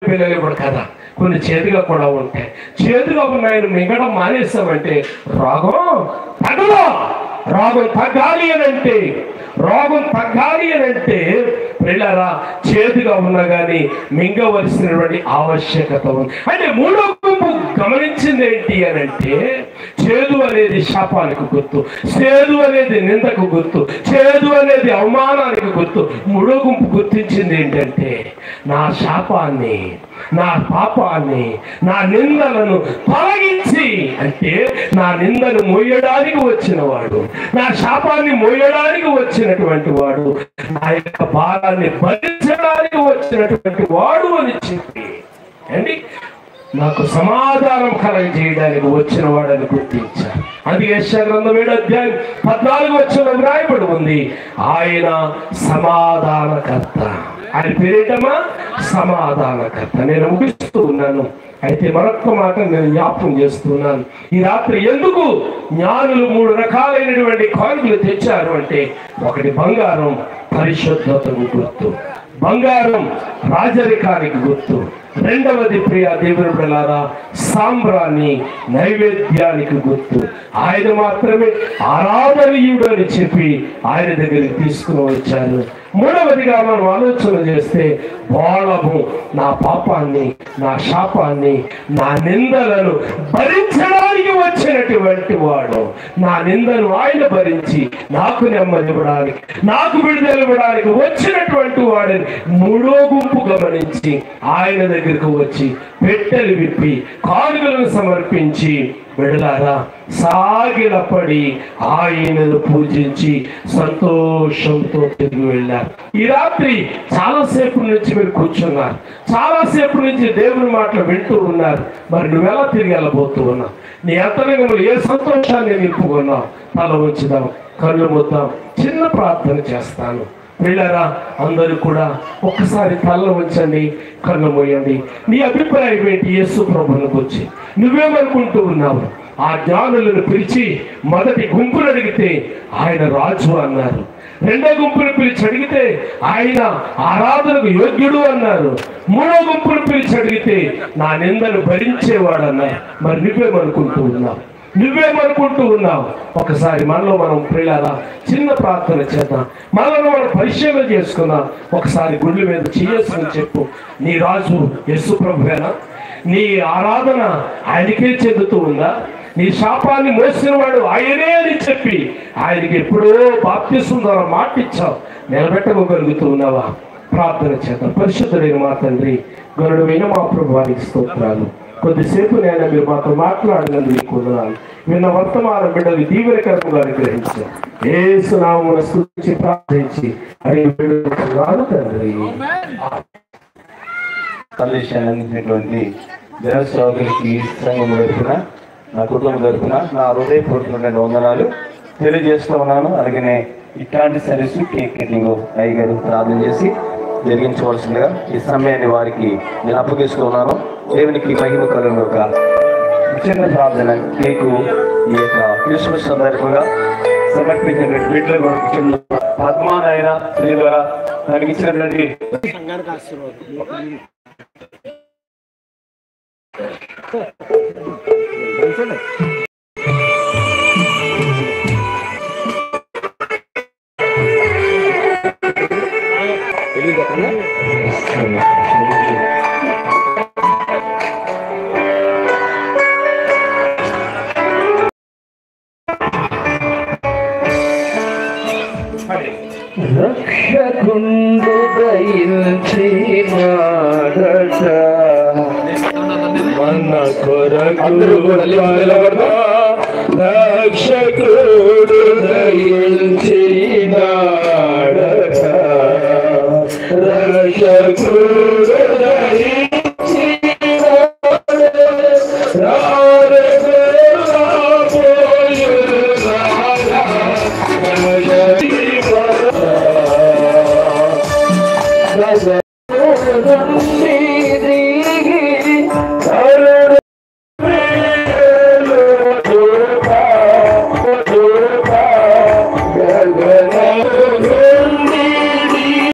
పిల్లలు ఇప్పుడు కదా కొన్ని చేదుగా కూడా ఉంటాయి. చేదుగా ఉన్నాయని మింగడం మానేస్తామంటే రోగం తగ్గదా? రోగం తగ్గాలి అని అంటే పిల్లరా చేదుగా ఉన్నా కానీ మింగవలసినటువంటి ఆవశ్యకత ఉంది. అంటే మూడో గుంపు గమనించింది ఏంటి అని అంటే చేదు అనేది శాపానికి గుర్తు, చేదు అనేది నిందకు గుర్తు, చేదు అనేది అవమానానికి గుర్తు. మూడో గుంపు గుర్తించింది ఏంటంటే నా శాపాన్ని, నా పాపాన్ని, నా నిందలను తొలగించి, అంటే నా నిందను మోయడానికి వచ్చిన వాడు, నా శాపాన్ని మోయడానికి వచ్చినటువంటి వాడు, నా యొక్క భారాన్ని భరించడానికి వచ్చినటువంటి వాడు అని చెప్పి అండి నాకు సమాధానం కలగజేయడానికి వచ్చిన వాడని గుర్తించారు. అది యెషయా గ్రంథం 7:14 వ్రాయబడి ఉంది. ఆయన సమాధానకర్త. ఆయన పేరేటమా సమాధానకర్త. నేను ముగిస్తూ ఉన్నాను. అయితే మరొక మాట నేను జ్ఞాపకం చేస్తున్నాను. ఈ రాత్రి ఎందుకు జ్ఞానులు 3 రకాలైనటువంటి కానుకలు తెచ్చారు అంటే, ఒకటి బంగారం పరిశుద్ధతకు గుర్తు, బంగారం రాజరికానికి గుర్తు. రెండవది ప్రియ దేవుని బిడ్డలారా సాంబ్రాణి నైవేద్యానికి గుర్తు. ఆయన మాత్రమే ఆరాధనీయుడు అని చెప్పి ఆయన దగ్గరికి తీసుకుని వచ్చారు. మూడవదిగా మనం ఆలోచన చేస్తే బోళము నా పాపాన్ని, నా శాపాన్ని, నా నిందలను భరించడానికి వచ్చినటువంటి వాడు. నా నిందను ఆయన భరించి నాకు నెమ్మది ఇవ్వడానికి, నాకు విడుదల ఇవ్వడానికి వచ్చినటువంటి వాడని మూడో గుంపు గమనించి ఆయన దగ్గరకు వచ్చి పెట్టెలు విప్పి కానుకలను సమర్పించి బిడ్డలారా సాగిలపడి ఆయనను పూజించి సంతోషంతో తిరిగి వెళ్ళారు. ఈ రాత్రి చాలాసేపు నుంచి మీరు కూర్చున్నారు, చాలాసేపు నుంచి దేవుని మాటలు వింటూ ఉన్నారు. మరి నువ్వెలా తిరిగి వెళ్ళబోతూ ఉన్నావు? నీ అంతరంగంలో ఏ సంతోషాన్ని నింపుకున్నావు? తల ఉంచుదాం, కళ్ళు మూద్దాం, చిన్న ప్రార్థన చేస్తాను. పిల్లరా అందరూ కూడా ఒక్కసారి తల ఉంచండి, కళ్ళు మూయండి. నీ అభిప్రాయం ఏంటి యేసు ప్రభువుని గురించి? నువ్వేమనుకుంటూ ఉన్నావు? ఆ జ్ఞానులను పిలిచి మొదటి గుంపును అడిగితే ఆయన రాజు అన్నారు. రెండో గుంపును పిలిచి అడిగితే ఆయన ఆరాధనకు యోగ్యుడు అన్నారు. మూడో గుంపును పిలిచి అడిగితే నా నిందను భరించేవాడు అన్నారు. మరి నువ్వేమనుకుంటూ ఉన్నావు? ఒకసారి మనలో మనం ప్రియులారా చిన్న ప్రార్థన చేద్దాం. మనలో మనం పరిశీలన చేసుకుందాం. ఒకసారి గుండె మీద చేసుకుని చెప్పు, నీ రాజు యేసు ప్రభువేనా? నీ ఆరాధన ఆయనకే చెందుతూ ఉందా? నీ శాపాన్ని మోసిన వాడు ఆయనే అని చెప్పి ఆయనకి ఎప్పుడో బాప్తిస్మం ద్వారా మాట ఇచ్చావు, నిలబెట్టగలుగుతూ ఉన్నావా? ప్రార్థన చేద్దాం. పరిశుద్ధుడైన మా తండ్రి, గరుడైన మా ప్రభువానికి స్తోత్రాలు. కొద్దిసేపు నేను మీరు మాతో మాట్లాడినందుకు మీకు వందనాలు. విన్న వర్తమానం బిడ్డలు దీవెనకరంగా అనుగ్రహించారు. యేసు నామమున స్తుతించి ప్రార్థించి అడిగి వేడుకుంటున్నాను తండ్రి. సందేశాన్ని అందించినటువంటి జనసేవకులకి సంఘం తరపున, నా కుటుంబం తరపున నా హృదయపూర్వకమైన వందనాలు తెలియజేస్తూ ఉన్నాను. అలాగనే ఇట్లాంటి సర్వీసు కేక్ కటింగ్ అయ్యగారు ప్రార్థన చేసి జరిగించవలసిందిగా ఈ సమయాన్ని వారికి నేను అప్పగిస్తూ ఉన్నాను. దేవునికి మహిమ కలుగును గాక. చిన్న ప్రార్థన కేకు ఈ యొక్క క్రిస్మస్ సందర్భంగా సమర్పించినటువంటి బిడ్డలు పద్మానాయన శ్రీ ద్వారా నాకు ఇచ్చినటువంటి రక్షకుండు దయించినాడట మన కొరకు రక్షకుడు దయించినాడట రక్షకుడు దయించినాడట